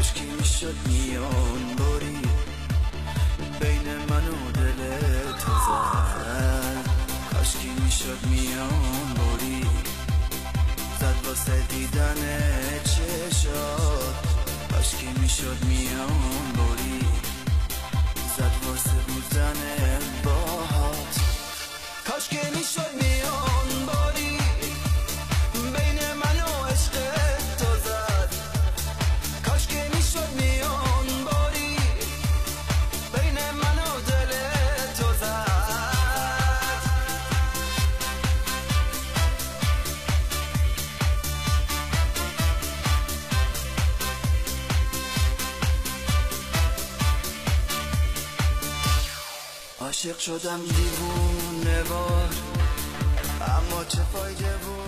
کاشکی میشد میان باری بین من و دل تو زد، کاشکی میشد میان باری زد واسه دیدن چشات، کاشکی میشد میان باری زد واسه بودن باهات، کاشکی میشد میان باری بین من و عشق تو زد، کاشکی میشد میان باری بین من و دل تو زد. عاشق شدم دیوونه وار، اما چه فایده بود